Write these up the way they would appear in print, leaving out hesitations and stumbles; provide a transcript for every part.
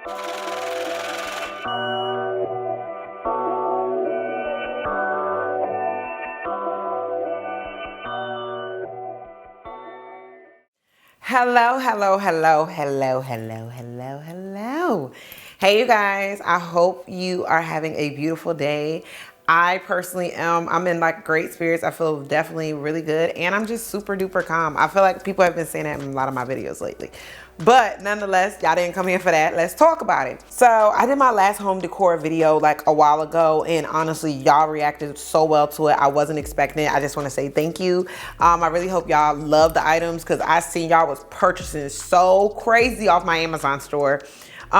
Hello, hello, hello, hello, hello, hello, hello. Hey, you guys, I hope you are having a beautiful day. I personally am. I'm in like great spirits. I feel definitely really good, and I'm just super duper calm. I feel like people have been saying that in a lot of my videos lately. But nonetheless, y'all didn't come here for that. Let's talk about it. So I did my last home decor video like a while ago, and honestly, y'all reacted so well to it. I wasn't expecting it. I just want to say thank you. I really hope y'all love the items because I seen y'all was purchasing so crazy off my Amazon store. So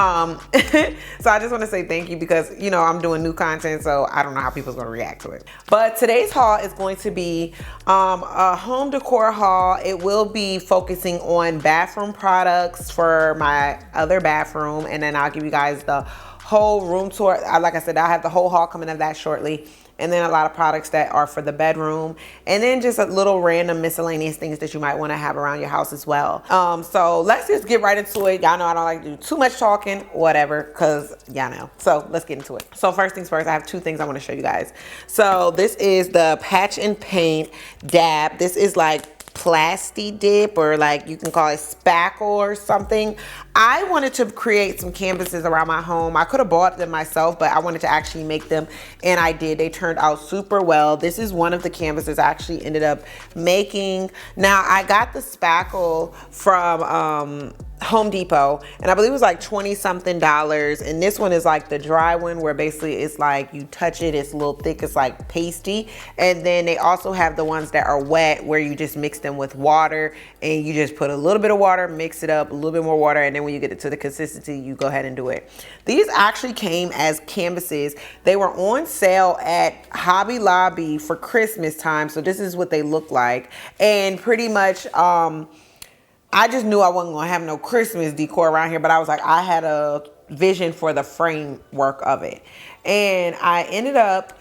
I just want to say thank you because, you know, I'm doing new content, so I don't know how people's going to react to it. But today's haul is going to be a home decor haul. It will be focusing on bathroom products for my other bathroom, and then I'll give you guys the whole room tour. Like I said, I'll have the whole haul coming of that shortly. And then a lot of products that are for the bedroom, and then just a little random miscellaneous things that you might want to have around your house as well. So let's just get right into it. Y'all know I don't like to do too much talking, whatever, because y'all know. So let's get into it. So first things first, I have two things I want to show you guys. So this is the Patch and Paint dab. This is like plasti dip, or like you can call it spackle or something. I wanted to create some canvases around my home. I could have bought them myself, but I wanted to actually make them, and I did. They turned out super well. This is one of the canvases I actually ended up making. Now I got the spackle from Home Depot, and I believe it was like 20 something dollars, and this one is like the dry one where basically it's like you touch it, it's a little thick, it's like pasty. And then they also have the ones that are wet where you just mix them with water, and you just put a little bit of water, mix it up, a little bit more water, and then when you get it to the consistency, you go ahead and do it. These actually came as canvases. They were on sale at Hobby Lobby for Christmas time, so this is what they look like. And pretty much I just knew I wasn't gonna have no Christmas decor around here, but I was like, I had a vision for the framework of it. And I ended up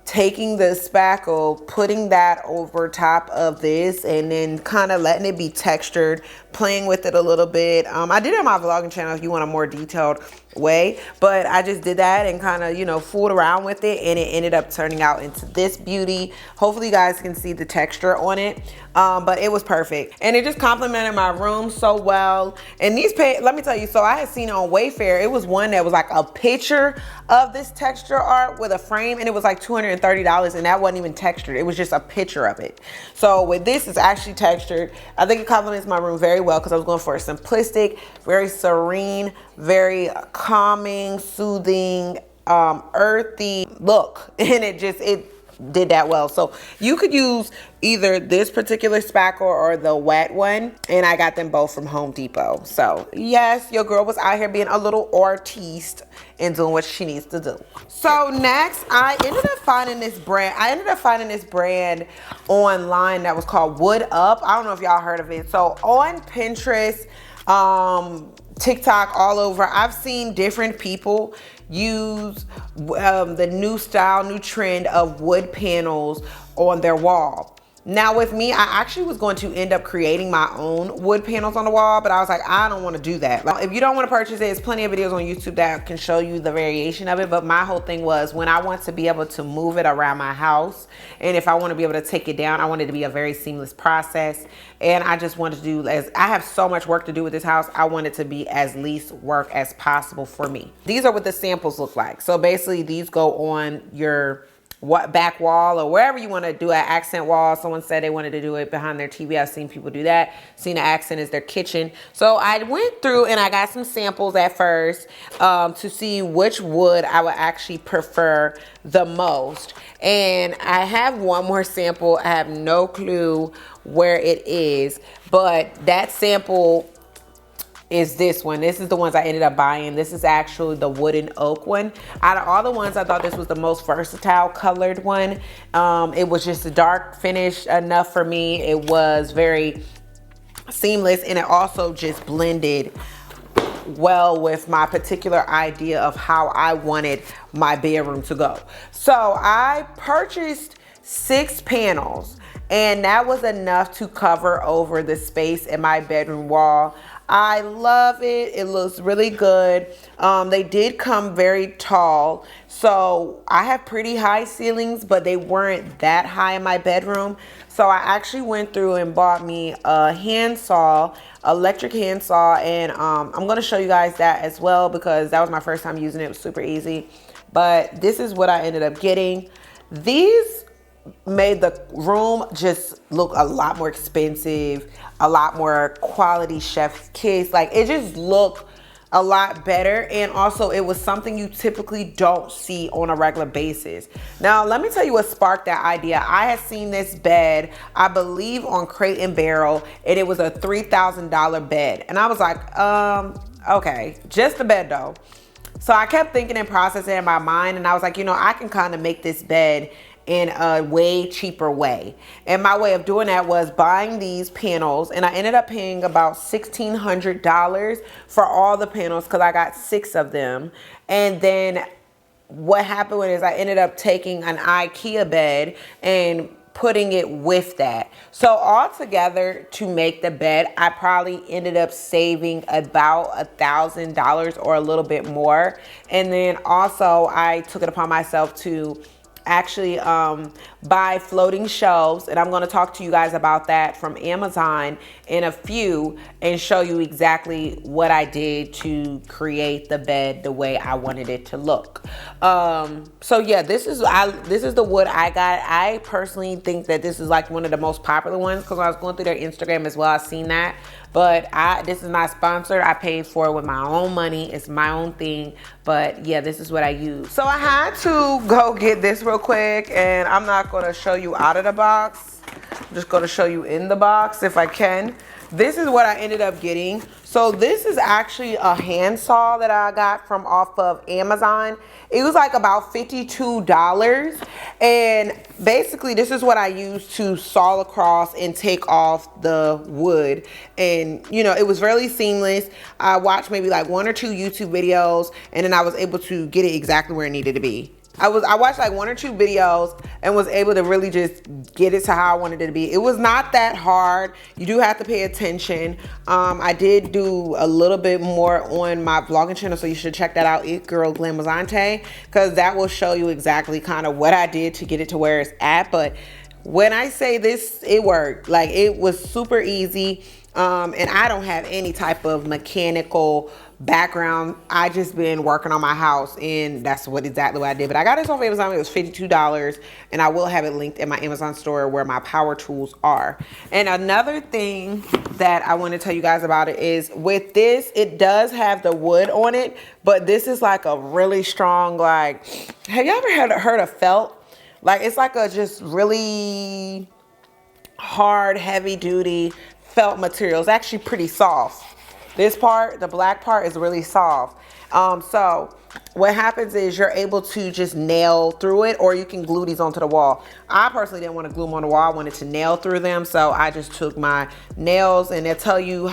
taking the spackle, putting that over top of this, and then kind of letting it be textured, playing with it a little bit. I did it on my vlogging channel if you want a more detailed way, but I just did that and kind of, you know, fooled around with it, and it ended up turning out into this beauty. Hopefully you guys can see the texture on it, but it was perfect, and it just complemented my room so well. And these let me tell you, so I had seen it on Wayfair. It was one that was like a picture of this texture art with a frame, and it was like $230, and that wasn't even textured. It was just a picture of it. So with this, it's actually textured. I think it complements my room very well because I was going for a simplistic, very serene, very calming, soothing, earthy look, and it did that well. So you could use either this particular spackle or the wet one, and I got them both from Home Depot. So yes, your girl was out here being a little artiste and doing what she needs to do. So next, I ended up finding this brand online that was called WOODUP. I don't know if y'all heard of it. So on Pinterest, TikTok, all over, I've seen different people use the new style, new trend of wood panels on their wall. Now with me, I actually was going to end up creating my own wood panels on the wall, but I was like, I don't want to do that. Like, if you don't want to purchase it, there's plenty of videos on YouTube that can show you the variation of it. But my whole thing was, when I want to be able to move it around my house, and if I want to be able to take it down, I want it to be a very seamless process. And I just wanted to do, as I have so much work to do with this house, I want it to be as least work as possible for me. These are what the samples look like. So basically these go on your back wall or wherever you want to do an accent wall. Someone said they wanted to do it behind their TV. I've seen people do that. Seen the accent is their kitchen. So I went through and I got some samples at first to see which wood I would actually prefer the most. And I have one more sample. I have no clue where it is, but that sample is this one. This is the ones I ended up buying. This is actually the wooden oak one. Out of all the ones, I thought this was the most versatile colored one. It was just a dark finish enough for me. It was very seamless, and it also just blended well with my particular idea of how I wanted my bedroom to go. So I purchased 6 panels, and that was enough to cover over the space in my bedroom wall. I love it. It looks really good. They did come very tall. So I have pretty high ceilings, but they weren't that high in my bedroom. So I actually went through and bought me a handsaw, electric handsaw, and I'm going to show you guys that as well because that was my first time using it. It was super easy. But this is what I ended up getting. These made the room just look a lot more expensive, a lot more quality chef's kiss. Like it just looked a lot better, and also it was something you typically don't see on a regular basis. Now let me tell you what sparked that idea. I had seen this bed, I believe on Crate and Barrel, and it was a $3,000 bed, and I was like, okay, just the bed though. So I kept thinking and processing in my mind, and I was like, you know, I can kind of make this bed in a way cheaper way. And my way of doing that was buying these panels, and I ended up paying about $1,600 for all the panels because I got 6 of them. And then what happened is I ended up taking an IKEA bed and putting it with that. So altogether to make the bed, I probably ended up saving about $1,000 or a little bit more. And then also I took it upon myself to actually buy floating shelves, and I'm going to talk to you guys about that from Amazon in a few and show you exactly what I did to create the bed the way I wanted it to look. So yeah, this is the wood I got. I personally think that this is like one of the most popular ones because when I was going through their Instagram as well, I seen that. But this is not sponsored. I paid for it with my own money. It's my own thing. But yeah, this is what I use. So I had to go get this real quick, and I'm not going to show you out of the box. I'm just going to show you in the box if I can. This is what I ended up getting. So this is actually a handsaw that I got from off of Amazon. It was like about $52. And basically this is what I used to saw across and take off the wood. And you know, it was really seamless. I watched maybe like 1 or 2 YouTube videos, and then I was able to get it exactly where it needed to be. I watched like 1 or 2 videos and was able to really just get it to how I wanted it to be. It was not that hard. You do have to pay attention. I did do a little bit more on my vlogging channel, so you should check that out, It Girl Glamazante, because that will show you exactly kind of what I did to get it to where it's at. But when I say this, it worked. Like it was super easy. And I don't have any type of mechanical background. I just been working on my house, and that's exactly what I did. But I got this off Amazon. It was $52, and I will have it linked in my Amazon store where my power tools are. And another thing that I want to tell you guys about it is with this, it does have the wood on it, but this is like a really strong, like, have you ever heard of felt? Like it's like a just really hard, heavy duty felt material. It's actually pretty soft. This part, the black part, is really soft. So what happens is you're able to just nail through it, or you can glue these onto the wall. I personally didn't want to glue them on the wall. I wanted to nail through them. So I just took my nails, and they'll tell you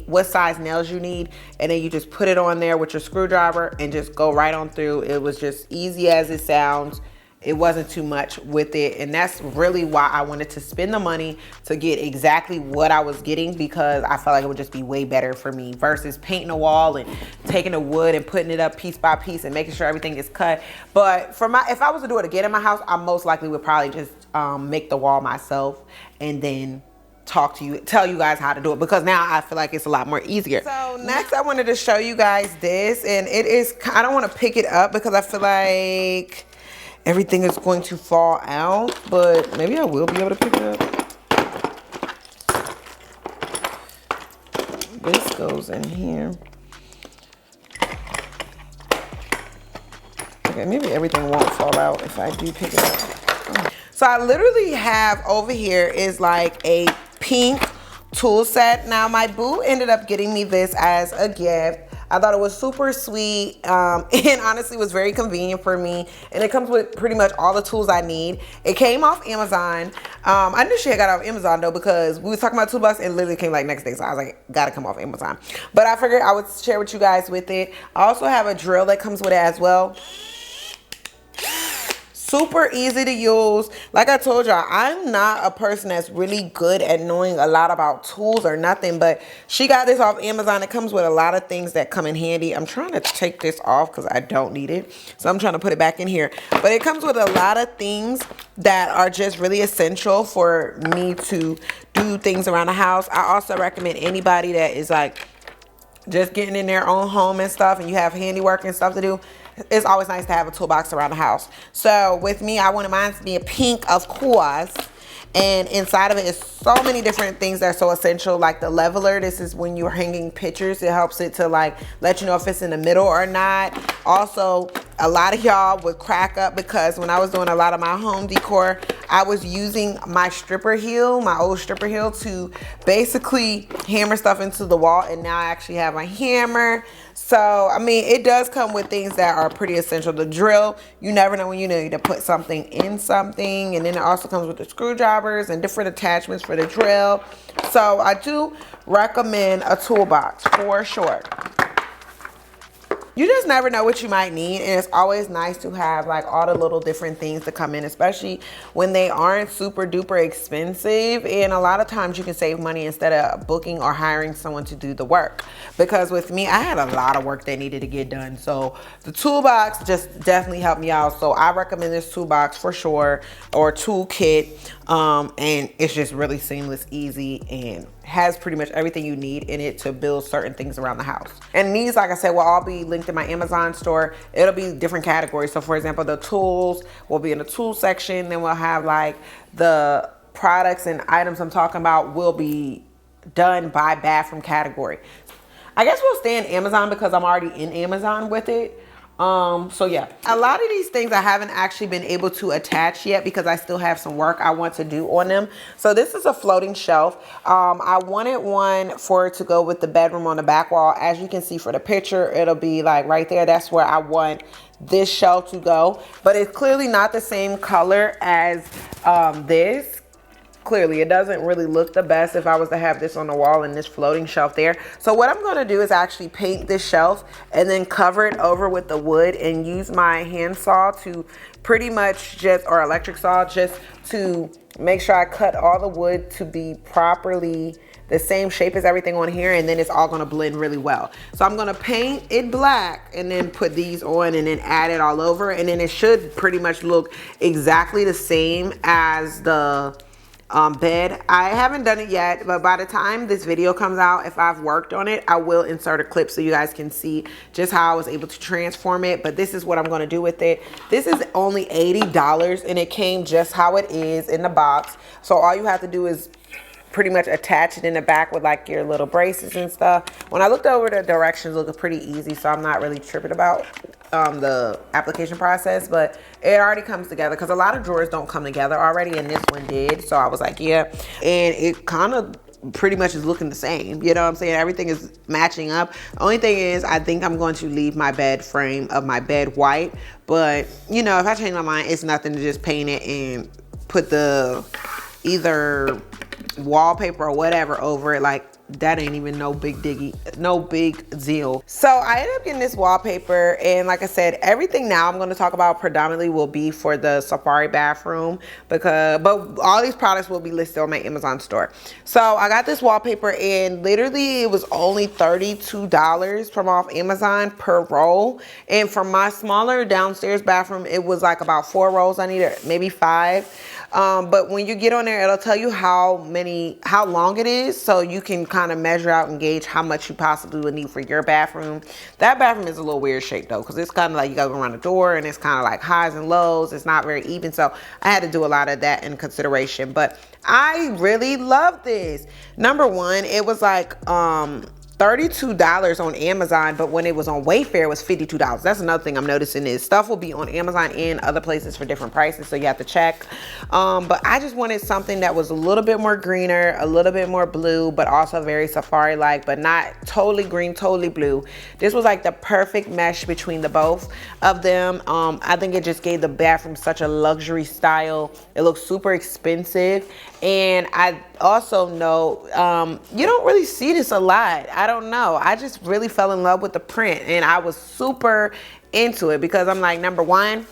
what size nails you need. And then you just put it on there with your screwdriver and just go right on through. It was just easy as it sounds. It wasn't too much with it, and that's really why I wanted to spend the money to get exactly what I was getting, because I felt like it would just be way better for me versus painting a wall and taking the wood and putting it up piece by piece and making sure everything is cut. But if I was to do it again in my house, I most likely would probably just make the wall myself and then tell you guys how to do it, because now I feel like it's a lot more easier. So next I wanted to show you guys this, and it is, I don't want to pick it up because I feel like everything is going to fall out, but maybe I will be able to pick it up. This goes in here. Okay, maybe everything won't fall out if I do pick it up. So I literally have over here is like a pink tool set. Now my boo ended up getting me this as a gift. I thought it was super sweet, and honestly was very convenient for me. And it comes with pretty much all the tools I need. It came off Amazon. I knew she had got off Amazon though, because we were talking about $2 and literally came like next day. So I was like, gotta come off Amazon. But I figured I would share with you guys with it. I also have a drill that comes with it as well. Super easy to use. Like I told y'all, I'm not a person that's really good at knowing a lot about tools or nothing, but she got this off Amazon. It comes with a lot of things that come in handy. I'm trying to take this off because I don't need it, so I'm trying to put it back in here. But it comes with a lot of things that are just really essential for me to do things around the house. I also recommend anybody that is like just getting in their own home and stuff, and you have handiwork and stuff to do, it's always nice to have a toolbox around the house. So with me, I wanted mine to be a pink, of course. And inside of it is so many different things that are so essential, like the leveler. This is when you're hanging pictures. It helps it to like let you know if it's in the middle or not. Also, a lot of y'all would crack up because when I was doing a lot of my home decor, I was using my stripper heel, my old stripper heel, to basically hammer stuff into the wall. And now I actually have a hammer. So, I mean, it does come with things that are pretty essential. The drill, you never know when you need to put something in something. And then it also comes with the screwdrivers and different attachments for the drill. So, I do recommend a toolbox for sure. You just never know what you might need, and it's always nice to have like all the little different things to come in, especially when they aren't super duper expensive. And a lot of times you can save money instead of booking or hiring someone to do the work. Because with me, I had a lot of work that needed to get done. So the toolbox just definitely helped me out. So I recommend this toolbox for sure, or toolkit. And it's just really seamless, easy, and has pretty much everything you need in it to build certain things around the house. And these, like I said, will all be linked in my Amazon store. It'll be different categories. So for example, the tools will be in the tool section. Then we'll have like the products and items I'm talking about will be done by bathroom category. I guess we'll stay in Amazon because I'm already in Amazon with it. So yeah, a lot of these things I haven't actually been able to attach yet because I still have some work I want to do on them. So this is a floating shelf. I wanted one for it to go with the bedroom on the back wall. As you can see for the picture, it'll be like right there. That's where I want this shelf to go, but it's clearly not the same color as this. Clearly, it doesn't really look the best if I was to have this on the wall and this floating shelf there. So what I'm going to do is actually paint this shelf and then cover it over with the wood and use my hand saw to pretty much just, or electric saw, just to make sure I cut all the wood to be properly the same shape as everything on here, and then it's all gonna blend really well. So I'm gonna paint it black and then put these on and then add it all over, and then it should pretty much look exactly the same as the bed. I haven't done it yet, but by the time this video comes out, if I've worked on it, I will insert a clip so you guys can see just how I was able to transform it. But this is what I'm going to do with it. This is only $80 and it came just how it is in the box. So all you have to do is pretty much attach it in the back with like your little braces and stuff. When I looked over, the directions look pretty easy, so I'm not really tripping about the application process, but it already comes together because a lot of drawers don't come together already, and this one did. So I was like, yeah, and it kind of pretty much is looking the same, you know what I'm saying? Everything is matching up. The only thing is, I think I'm going to leave my bed frame of my bed white, but you know, if I change my mind, it's nothing to just paint it and put the either wallpaper or whatever over it. Like, that ain't even no big deal. So I ended up getting this wallpaper, and like I said, everything now I'm going to talk about predominantly will be for the Safari bathroom, but all these products will be listed on my Amazon store. So I got this wallpaper, and literally it was only $32 from off Amazon per roll. And for my smaller downstairs bathroom, it was like about 4 rolls I needed, maybe 5. But when you get on there, it'll tell you how long it is, so you can kind of measure out and gauge how much you possibly would need for your bathroom. That bathroom is a little weird shape though, because it's kind of like you gotta go around the door, and it's kind of like highs and lows. It's not very even, so I had to do a lot of that in consideration. But I really love this. Number one, it was like $32 on Amazon, but when it was on Wayfair, it was $52. That's another thing I'm noticing is stuff will be on Amazon and other places for different prices, so you have to check. But I just wanted something that was a little bit more greener, a little bit more blue, but also very safari-like, but not totally green, totally blue. This was like the perfect mesh between the both of them. I think it just gave the bathroom such a luxury style. It looks super expensive, and I also know you don't really see this a lot. I don't know. I just really fell in love with the print, and I was super into it because I'm like, number one,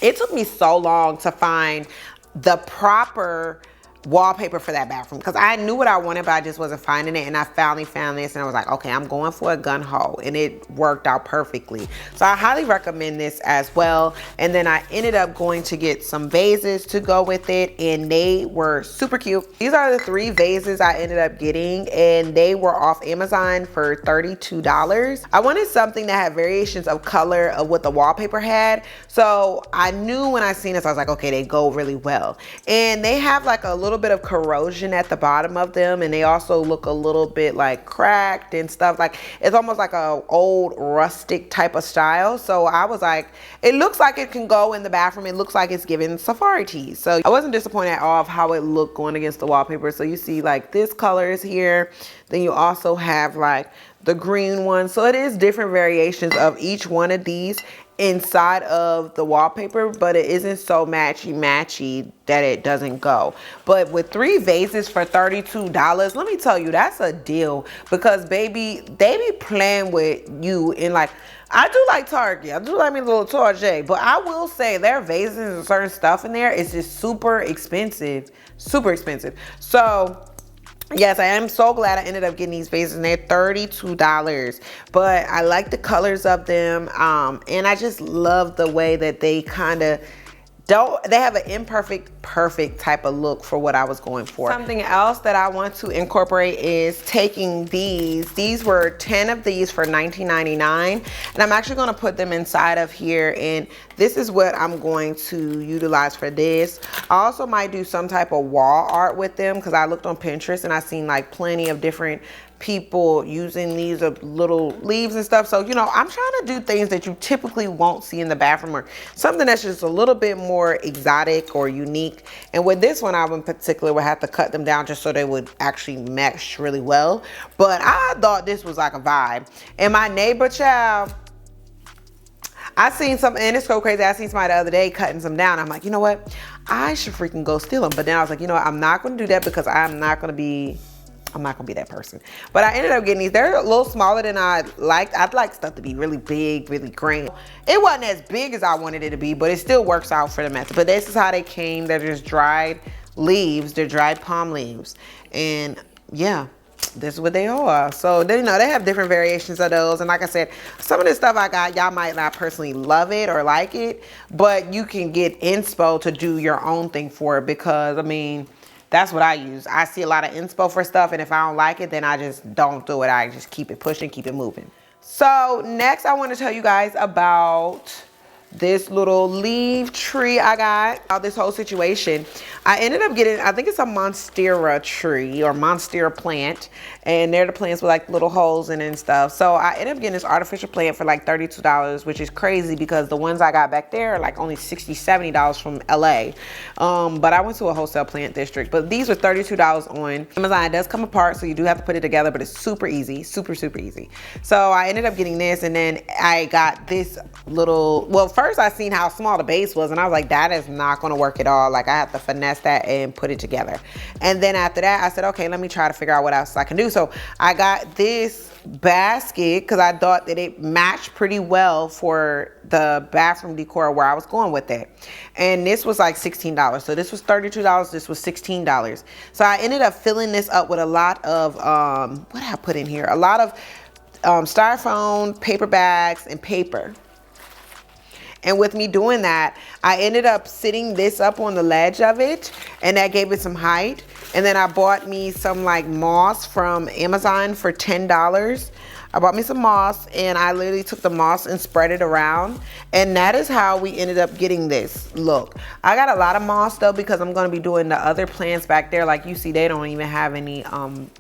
It took me so long to find the proper wallpaper for that bathroom because I knew what I wanted, but I just wasn't finding it. And I finally found this and I was like, okay, I'm going for a gun hole, and it worked out perfectly. So I highly recommend this as well. And then I ended up going to get some vases to go with it, and they were super cute. These are the 3 vases I ended up getting, and they were off Amazon for $32. I wanted something that had variations of color of what the wallpaper had. So I knew when I seen this, I was like, okay, they go really well. And they have like a little bit of corrosion at the bottom of them, and they also look a little bit like cracked and stuff. Like it's almost like a old rustic type of style. So I was like, it looks like it can go in the bathroom. It looks like it's giving safari teas. So I wasn't disappointed at all of how it looked going against the wallpaper. So you see like this color is here, then you also have like the green one. So it is different variations of each one of these inside of the wallpaper, but it isn't so matchy that it doesn't go. But with 3 vases for $32, let me tell you, that's a deal, because baby, they be playing with you. In like, I do like Target, I do like me a little Target, but I will say their vases and certain stuff in there is just super expensive. So yes, I am so glad I ended up getting these vases, and they're $32. But I like the colors of them, and I just love the way that they kind of they have an imperfect, perfect type of look for what I was going for. Something else that I want to incorporate is taking these. These were 10 of these for $19.99, and I'm actually going to put them inside of here, and this is what I'm going to utilize for this. I also might do some type of wall art with them, because I looked on Pinterest and I seen like plenty of different people using these little leaves and stuff. So, you know, I'm trying to do things that you typically won't see in the bathroom, or something that's just a little bit more exotic or unique. And with this one, I in particular would have to cut them down just so they would actually mesh really well. But I thought this was like a vibe. And my neighbor child, I seen some, and it's so crazy, I seen somebody the other day cutting some down. I'm like, you know what? I should freaking go steal them. But then I was like, you know what? I'm not going to do that, because I'm not going to be that person. But I ended up getting these. They're a little smaller than I liked. I'd like stuff to be really big, really grand. It wasn't as big as I wanted it to be, but it still works out for the method. But this is how they came. They're just dried leaves. They're dried palm leaves. And yeah, this is what they are. So they, you know, they have different variations of those. And like I said, some of this stuff I got, y'all might not personally love it or like it, but you can get inspo to do your own thing for it, because I mean, that's what I use. I see a lot of inspo for stuff, and if I don't like it, then I just don't do it. I just keep it pushing, keep it moving. So next I want to tell you guys about this little leaf tree I got. About this whole situation, I ended up getting, I think it's a Monstera tree or Monstera plant, and they're the plants with like little holes in it and stuff. So I ended up getting this artificial plant for like $32, which is crazy because the ones I got back there are like only $60, $70 from LA. But I went to a wholesale plant district. But these were $32 on Amazon. It does come apart, so you do have to put it together, but it's super easy, super easy. So I ended up getting this, and then I got this little, well, first I seen how small the base was, and I was like, that is not gonna work at all. Like, I have to finesse that and put it together. And then after that, I said, okay, let me try to figure out what else I can do. So I got this basket because I thought that it matched pretty well for the bathroom decor where I was going with it. And this was like $16. So this was $32, this was $16. So I ended up filling this up with a lot of, what did I put in here? A lot of styrofoam, paper bags, and paper. And with me doing that, I ended up sitting this up on the ledge of it, and that gave it some height. And then I bought me some like moss from Amazon for $10. I bought me some moss, and I literally took the moss and spread it around. And that is how we ended up getting this look. I got a lot of moss though, because I'm gonna be doing the other plants back there. Like you see, they don't even have any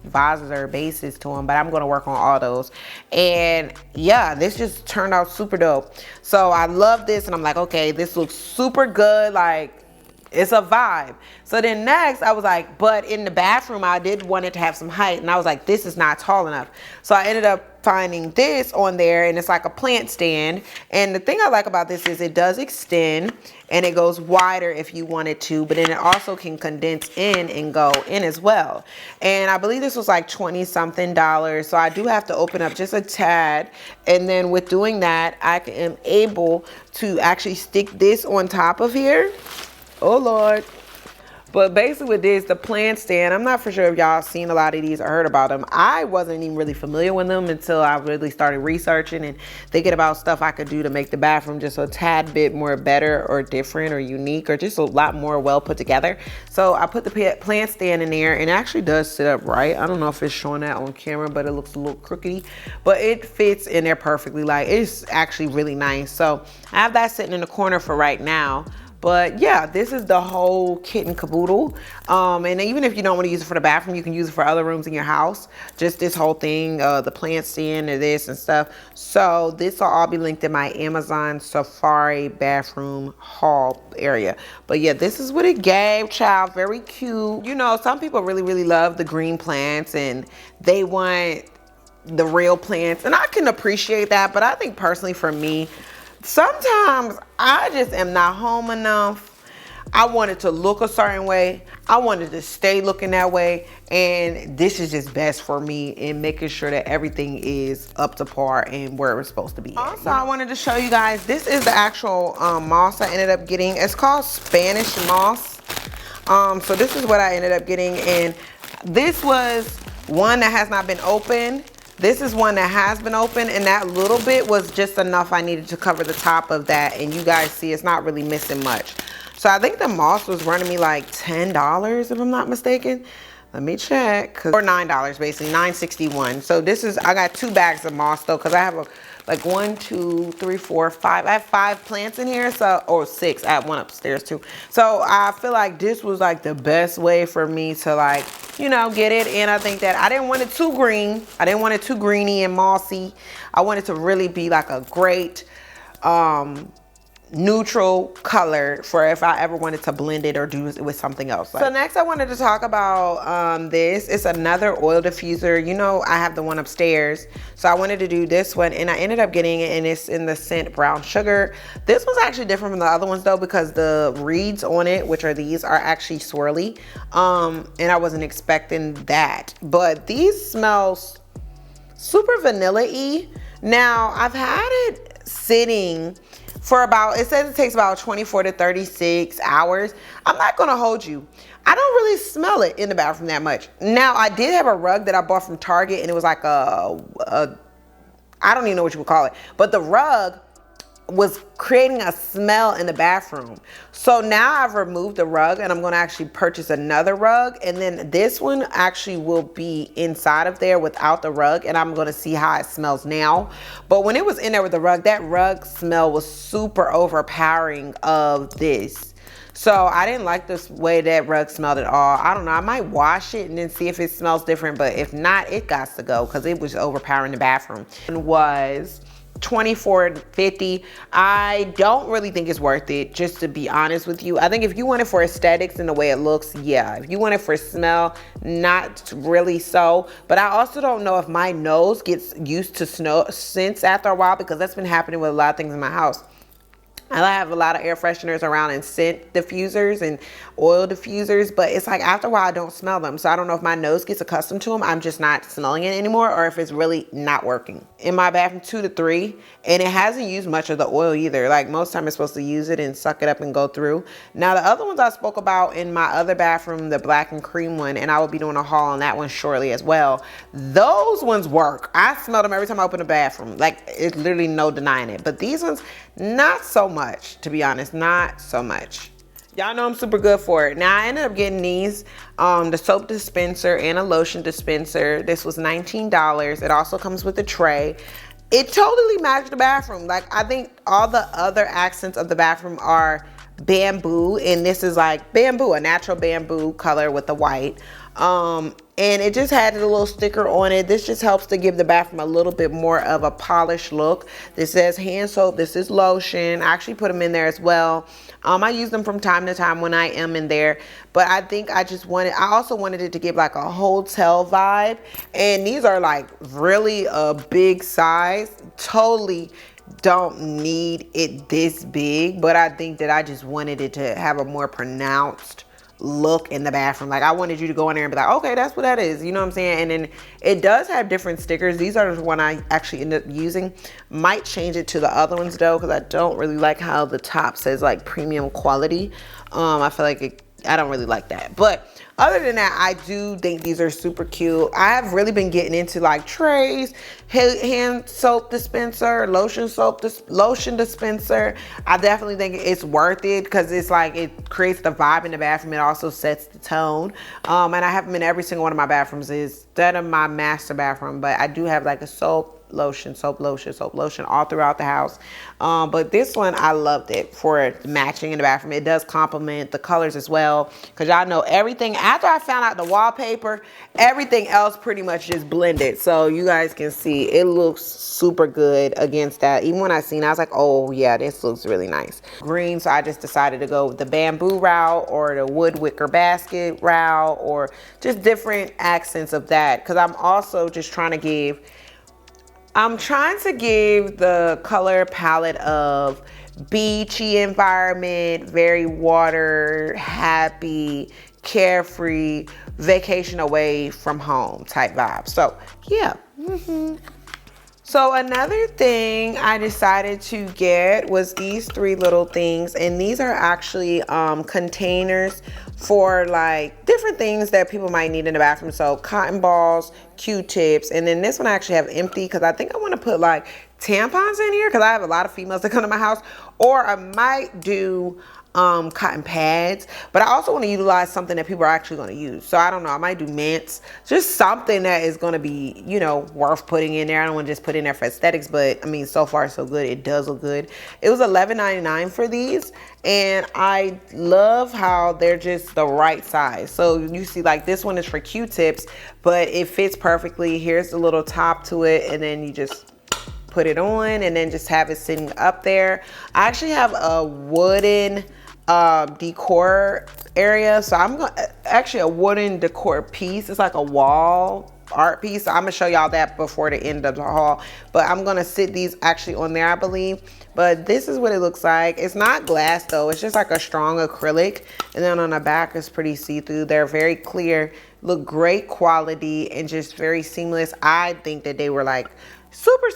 vases or bases to them, but I'm gonna work on all those. And yeah, this just turned out super dope. So I love this, and I'm like, okay, this looks super good. Like, it's a vibe. So then next I was like, but in the bathroom I did want it to have some height, and I was like, this is not tall enough. So I ended up finding this on there, and it's like a plant stand. And the thing I like about this is it does extend and it goes wider if you wanted to, but then it also can condense in and go in as well. And I believe this was like 20 something dollars. So I do have to open up just a tad. And then with doing that, I am able to actually stick this on top of here. Oh Lord. But basically with this, the plant stand, I'm not for sure if y'all seen a lot of these or heard about them. I wasn't even really familiar with them until I really started researching and thinking about stuff I could do to make the bathroom just a tad bit more better or different or unique or just a lot more well put together. So I put the plant stand in there, and it actually does sit up right. I don't know if it's showing that on camera, but it looks a little crookedy, but it fits in there perfectly. Like, it's actually really nice. So I have that sitting in the corner for right now. But yeah, this is the whole kit and caboodle. And even if you don't want to use it for the bathroom, you can use it for other rooms in your house. Just this whole thing, the plant stand and this and stuff. So this will all be linked in my Amazon Safari bathroom haul area. But yeah, this is what it gave, child. Very cute. You know, some people really, really love the green plants and they want the real plants. And I can appreciate that. But I think personally for me, sometimes I just am not home enough. I want it to look a certain way. I want it to stay looking that way. And this is just best for me in making sure that everything is up to par and where it's supposed to be. Also, I wanted to show you guys, this is the actual moss I ended up getting. It's called Spanish moss. So this is what I ended up getting. And this was one that has not been opened. This is one that has been open, and that little bit was just enough I needed to cover the top of that. And you guys see it's not really missing much. So I think the moss was running me like $10 if I'm not mistaken. Let me check. Or $9 basically, $9.61. So this is, I got 2 bags of moss though, because I have like 1, 2, 3, 4, 5. I have 5 plants in here, so, or 6. I have one upstairs too. So I feel like this was like the best way for me to, like, you know, get it. And I think that I didn't want it too green. I didn't want it too greeny and mossy. I wanted to really be like a great neutral color for if I ever wanted to blend it or do it with something else. So next I wanted to talk about this. It's another oil diffuser. You know, I have the one upstairs, so I wanted to do this one, and I ended up getting it, and it's in the scent brown sugar. This was actually different from the other ones though, because the reeds on it, which are these, are actually swirly, and I wasn't expecting that. But these smells super vanilla-y. Now I've had it sitting for about, it says it takes about 24 to 36 hours. I'm not gonna hold you. I don't really smell it in the bathroom that much. Now, I did have a rug that I bought from Target, and it was like I don't even know what you would call it, but the rug was creating a smell in the bathroom. So now I've removed the rug, and I'm gonna actually purchase another rug, and then this one actually will be inside of there without the rug, and I'm gonna see how it smells now. But when it was in there with the rug, that rug smell was super overpowering of this. So I didn't like this way that rug smelled at all. I don't know, I might wash it and then see if it smells different, but if not, it got to go because it was overpowering the bathroom. It was $24.50. I don't really think it's worth it, just to be honest with you. I think if you want it for aesthetics and the way it looks, yeah. If you want it for smell, not really so. But I also don't know if my nose gets used to scents after a while, because that's been happening with a lot of things in my house. I have a lot of air fresheners around and scent diffusers and oil diffusers, but it's like after a while I don't smell them. So I don't know if my nose gets accustomed to them, I'm just not smelling it anymore, or if it's really not working. In my bathroom, 2 to 3, and it hasn't used much of the oil either. Like most time it's supposed to use it and suck it up and go through. Now the other ones I spoke about in my other bathroom, the black and cream one, and I will be doing a haul on that one shortly as well. Those ones work. I smell them every time I open the bathroom. Like, it's literally no denying it. But these ones, not so much, to be honest, not so much. Y'all know I'm super good for it. Now I ended up getting these, the soap dispenser and a lotion dispenser. This was $19. It also comes with a tray. It totally matched the bathroom. Like, I think all the other accents of the bathroom are bamboo, and this is like bamboo, a natural bamboo color with the white. and it just had a little sticker on it. This just helps to give the bathroom a little bit more of a polished look. This says hand soap, this is lotion. I actually put them in there as well. I use them from time to time when I am in there, but I think I also wanted it to give like a hotel vibe. And these are like really a big size. Totally don't need it this big, but I think that I just wanted it to have a more pronounced look in the bathroom. Like I wanted you to go in there and be like, okay, that's what that is, you know what I'm saying? And then it does have different stickers. These are the one I actually ended up using. Might change it to the other ones though, because I don't really like how the top says like premium quality. I feel like I don't really like that. But other than that, I do think these are super cute. I have really been getting into like trays, hand soap dispenser, lotion dispenser. I definitely think it's worth it because it's like it creates the vibe in the bathroom. It also sets the tone. And I have them in every single one of my bathrooms. Instead of my master bathroom, but I do have like a soap lotion all throughout the house. But this one, I loved it for matching in the bathroom. It does complement the colors as well, because y'all know everything, after I found out the wallpaper, everything else pretty much just blended. So you guys can see it looks super good against that. Even when I seen it, I was like, oh yeah, this looks really nice. Green, so I just decided to go with the bamboo route or the wood wicker basket route, or just different accents of that, because I'm also just trying to give the color palette of beachy environment, very water happy, carefree, vacation away from home type vibe. So yeah. So another thing I decided to get was these 3 little things, and these are actually containers for like different things that people might need in the bathroom. So cotton balls, Q-tips, and then this one I actually have empty because I think I want to put like tampons in here because I have a lot of females that come to my house, or I might do cotton pads, but I also want to utilize something that people are actually going to use. So I don't know, I might do mints, just something that is going to be, you know, worth putting in there. I don't want to just put in there for aesthetics, but I mean, so far so good. It does look good. It was $11.99 for these, and I love how they're just the right size. So you see, like this one is for Q-tips, but it fits perfectly. Here's the little top to it, and then you just put it on and then just have it sitting up there. I actually have a wooden decor area, so I'm gonna actually a wooden decor piece. It's like a wall art piece. So I'm gonna show y'all that before the end of the haul, but I'm gonna sit these actually on there, I believe. But this is what it looks like. It's not glass though, it's just like a strong acrylic, and then on the back is pretty see-through. They're very clear, look great quality, and just very seamless. I think that they were like super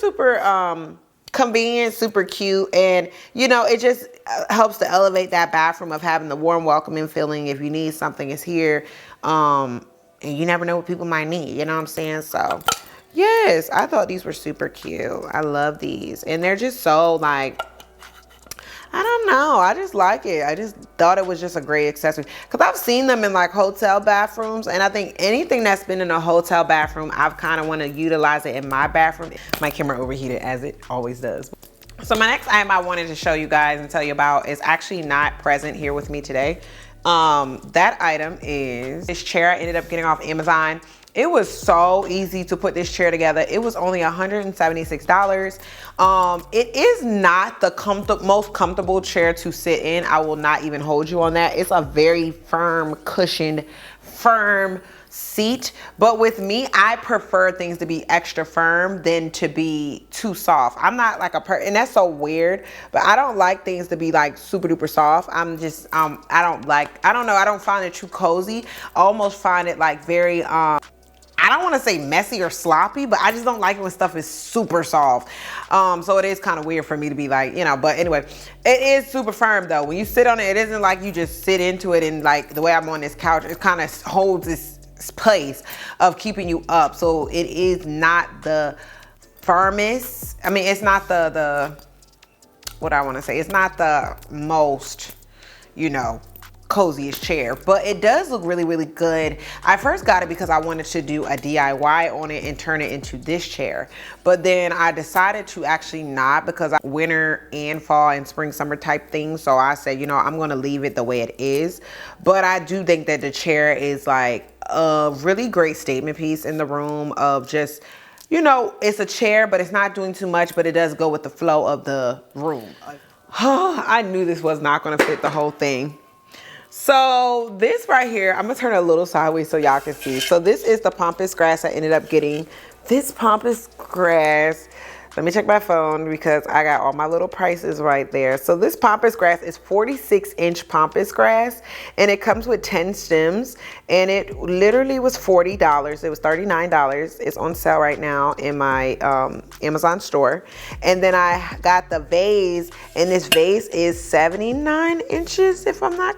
convenient, super cute, and you know, it just helps to elevate that bathroom of having the warm, welcoming feeling. If you need something, it's here. And you never know what people might need, you know what I'm saying? So yes, I thought these were super cute. I love these, and they're just so like, I don't know, I just like it. I just thought it was just a great accessory, because I've seen them in like hotel bathrooms, and I think anything that's been in a hotel bathroom, I've kind of want to utilize it in my bathroom. My camera overheated, as it always does. So my next item I wanted to show you guys and tell you about is actually not present here with me today. That item is this chair I ended up getting off Amazon. It was so easy to put this chair together. It was only $176. It is not the most comfortable chair to sit in. I will not even hold you on that. It's a very firm, cushioned, firm seat. But with me, I prefer things to be extra firm than to be too soft. I'm not like and that's so weird, but I don't like things to be like super duper soft. I'm just, I don't find it too cozy. I almost find it like very, I don't want to say messy or sloppy, but I just don't like it when stuff is super soft. So it is kind of weird for me to be like, you know, but anyway, it is super firm though. When you sit on it, it isn't like you just sit into it, and like the way I'm on this couch, it kind of holds this place of keeping you up. So it is not the firmest. I mean, it's not what I want to say. It's not the most, you know, coziest chair, but it does look really, really good. I first got it because I wanted to do a DIY on it and turn it into this chair, but then I decided to actually not, because winter and fall and spring summer type things. So I said, you know, I'm gonna leave it the way it is. But I do think that the chair is like a really great statement piece in the room of just, you know, it's a chair, but it's not doing too much, but it does go with the flow of the room. I knew this was not gonna fit the whole thing. So this right here, I'm gonna turn it a little sideways so y'all can see. So this is the pampas grass I ended up getting. This pampas grass, let me check my phone because I got all my little prices right there. So this pampas grass is 46-inch pampas grass, and it comes with 10 stems, and it literally was $40. It was $39. It's on sale right now in my Amazon store. And then I got the vase, and this vase is 79 inches if I'm not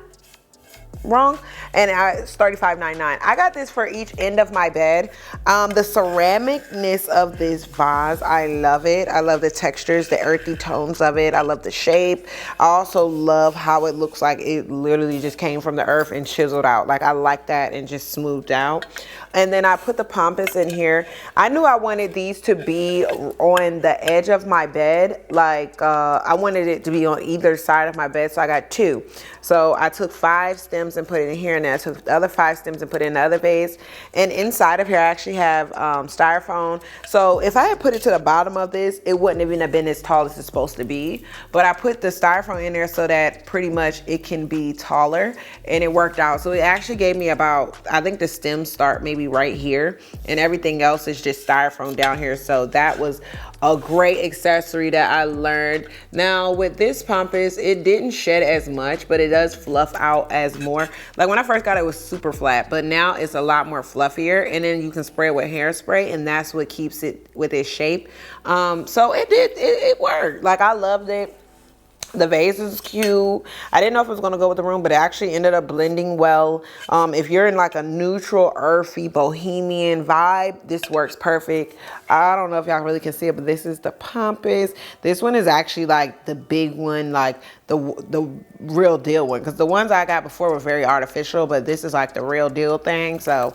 wrong, and it's $35.99. I got this for each end of my bed. The ceramicness of this vase, I love it. I love the textures, the earthy tones of it. I love the shape. I also love how it looks like it literally just came from the earth and chiseled out. Like, I like that, and just smoothed out. And then I put the pampas in here. I knew I wanted these to be on the edge of my bed. Like, I wanted it to be on either side of my bed, so I got two. So I took 5 stems and put it in here, and then I took the other 5 stems and put it in the other vase. And inside of here, I actually have styrofoam. So if I had put it to the bottom of this, it wouldn't even have been as tall as it's supposed to be. But I put the styrofoam in there so that pretty much it can be taller, and it worked out. So it actually gave me about, I think the stems start maybe right here, and everything else is just styrofoam down here. So that was a great accessory that I learned. Now with this pampas, it didn't shed as much, but it does fluff out as more. Like when I first got it, it was super flat, but now it's a lot more fluffier, and then you can spray it with hairspray, and that's what keeps it with its shape. So it worked. Like, I loved it. The vase is cute. I didn't know if it was going to go with the room, but it actually ended up blending well. If you're in like a neutral, earthy, bohemian vibe, this works perfect. I don't know if y'all really can see it, but this is the pampas. This one is actually like the big one, like the real deal one. Because the ones I got before were very artificial, but this is like the real deal thing. So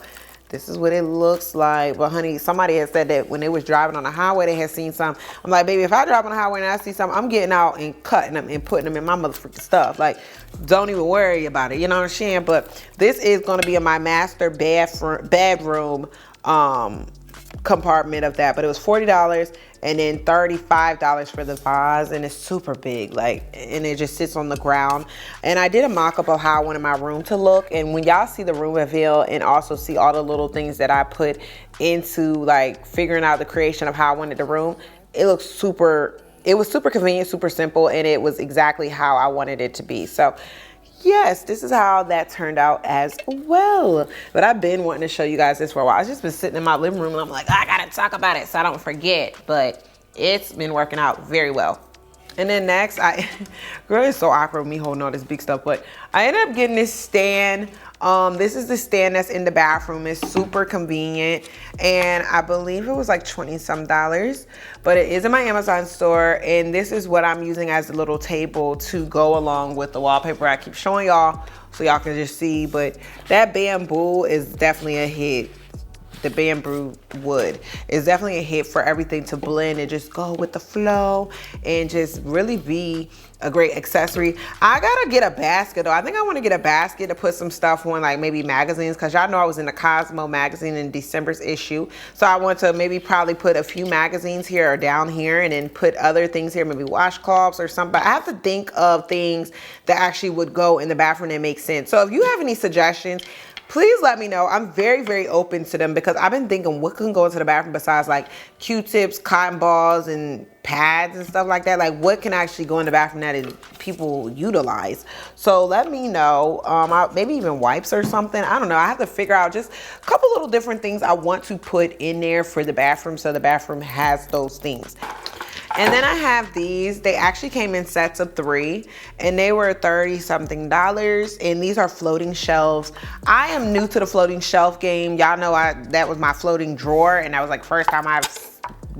this is what it looks like. But honey, somebody had said that when they was driving on the highway, they had seen some. I'm like, baby, if I drive on the highway and I see something, I'm getting out and cutting them and putting them in my motherfucking stuff. Like, don't even worry about it. You know what I'm saying? But this is going to be in my master bedroom compartment of that. But it was $40 and then $35 for the vase, and it's super big, like, and it just sits on the ground. And I did a mock-up of how I wanted my room to look, and when y'all see the room reveal and also see all the little things that I put into like figuring out the creation of how I wanted the room, it looks super, it was super convenient, super simple, and it was exactly how I wanted it to be. So yes, this is how that turned out as well. But I've been wanting to show you guys this for a while. I've just been sitting in my living room and I'm like, I gotta talk about it so I don't forget. But it's been working out very well. And then next, girl, it's so awkward with me holding all this big stuff, but I ended up getting this stand. This is the stand that's in the bathroom. It's super convenient, and I believe it was like $20-some, but it is in my Amazon store, and this is what I'm using as a little table to go along with the wallpaper I keep showing y'all so y'all can just see. But that bamboo is definitely a hit. The bamboo wood is definitely a hit for everything to blend and just go with the flow and just really be a great accessory. I gotta get a basket though. I think I want to get a basket to put some stuff on, like maybe magazines, because y'all know I was in the Cosmo magazine in December's issue. So I want to maybe probably put a few magazines here or down here, and then put other things here, maybe washcloths or something. But I have to think of things that actually would go in the bathroom that make sense. So if you have any suggestions, please let me know. I'm very, very open to them, because I've been thinking what can go into the bathroom besides like Q-tips, cotton balls, and pads and stuff like that. Like, what can actually go in the bathroom that is, people utilize? So let me know. Maybe even wipes or something. I don't know. I have to figure out just a couple little different things I want to put in there for the bathroom, so the bathroom has those things. And then I have these. They actually came in sets of 3, and they were $30-something. And these are floating shelves. I am new to the floating shelf game. Y'all know that was my floating drawer, and that was like first time I've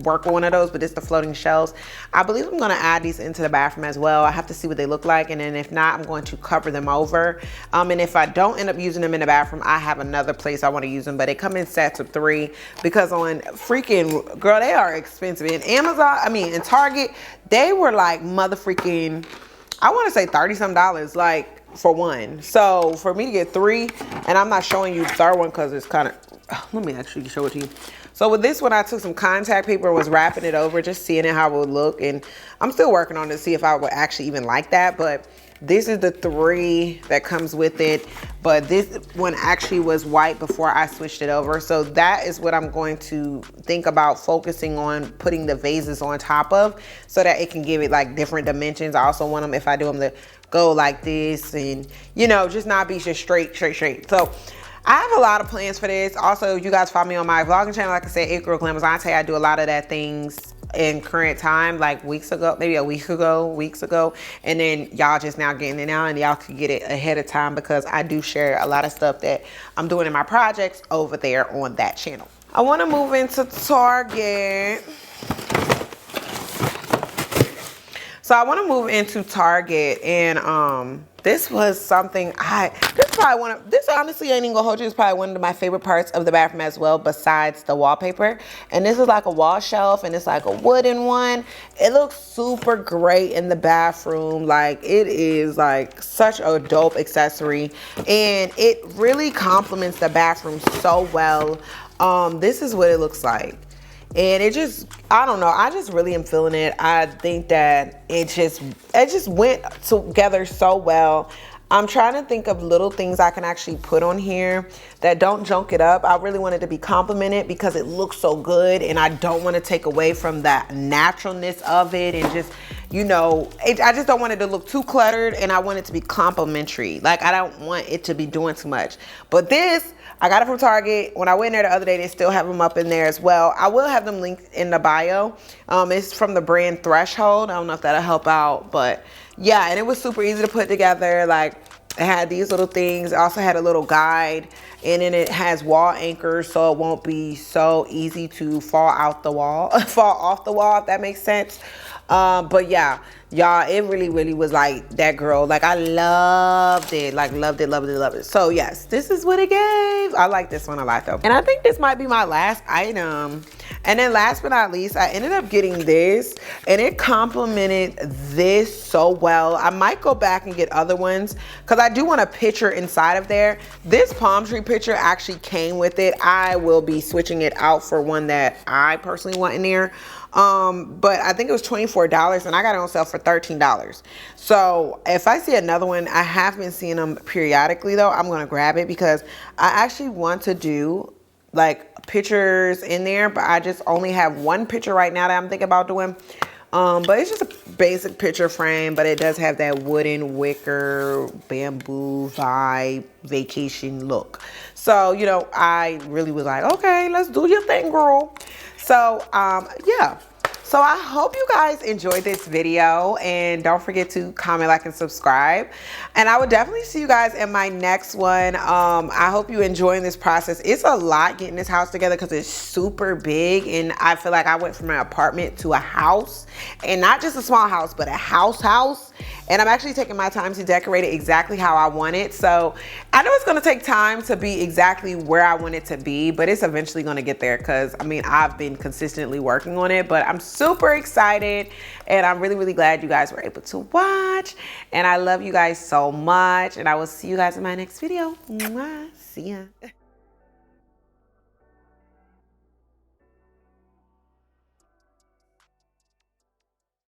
work on one of those, but it's the floating shelves. I believe I'm gonna add these into the bathroom as well. I have to see what they look like, and then if not, I'm going to cover them over. And if I don't end up using them in the bathroom, I have another place I wanna use them, but they come in sets of 3 because on freaking, girl, they are expensive. In Amazon, I mean, in Target, they were like mother freaking, I wanna say $30-some, like, for one. So for me to get 3, and I'm not showing you the third one because it's kind of, let me actually show it to you. So with this one, I took some contact paper and was wrapping it over, just seeing it how it would look. And I'm still working on it to see if I would actually even like that. But this is the 3 that comes with it. But this one actually was white before I switched it over. So that is what I'm going to think about focusing on putting the vases on top of, so that it can give it like different dimensions. I also want them, if I do them, to go like this, and you know, just not be just straight. So I have a lot of plans for this. Also, you guys follow me on my vlogging channel. Like I said, It Girl Glamazante. I do a lot of that things in current time, like weeks ago, maybe a week ago, weeks ago. And then y'all just now getting it now, and y'all can get it ahead of time because I do share a lot of stuff that I'm doing in my projects over there on that channel. I want to move into Target. So I want to move into Target, and this was something this honestly ain't even gonna hold you. It's probably one of my favorite parts of the bathroom as well, besides the wallpaper. And this is like a wall shelf, and it's like a wooden one. It looks super great in the bathroom. Like, it is like such a dope accessory, and it really complements the bathroom so well. This is what it looks like. And it just, I don't know, I just really am feeling it. I think that it just went together so well. I'm trying to think of little things I can actually put on here that don't junk it up. I really want it to be complimented because it looks so good, and I don't want to take away from that naturalness of it, and just, you know, I just don't want it to look too cluttered, and I want it to be complimentary. Like, I don't want it to be doing too much. But this, I got it from Target. When I went there the other day, they still have them up in there as well. I will have them linked in the bio. It's from the brand Threshold. I don't know if that'll help out, but yeah, and it was super easy to put together. Like, it had these little things. It also had a little guide, and then it has wall anchors, so it won't be so easy to fall out the wall, fall off the wall, if that makes sense. But yeah, y'all, it really was like that girl. Like, I loved it. Like, loved it. So yes, this is what it gave. I like this one a lot though. And I think this might be my last item. And then last but not least, I ended up getting this, and it complemented this so well. I might go back and get other ones because I do want a picture inside of there. This palm tree picture actually came with it. I will be switching it out for one that I personally want in there. But I think it was $24, and I got it on sale for $13. So if I see another one, I have been seeing them periodically though, I'm gonna grab it because I actually want to do like pictures in there, but I just only have one picture right now that I'm thinking about doing. But it's just a basic picture frame, but it does have that wooden wicker bamboo vibe vacation look. So, you know, I really was like, okay, let's do your thing, girl. So yeah, so I hope you guys enjoyed this video, and don't forget to comment, like, and subscribe. And I would definitely see you guys in my next one. I hope you're enjoying this process. It's a lot getting this house together because it's super big, and I feel like I went from an apartment to a house, and not just a small house, but a house. And I'm actually taking my time to decorate it exactly how I want it. So I know it's gonna take time to be exactly where I want it to be, but it's eventually gonna get there because, I mean, I've been consistently working on it. But I'm super excited, and I'm really glad you guys were able to watch. And I love you guys so much, and I will see you guys in my next video. Mwah. See ya.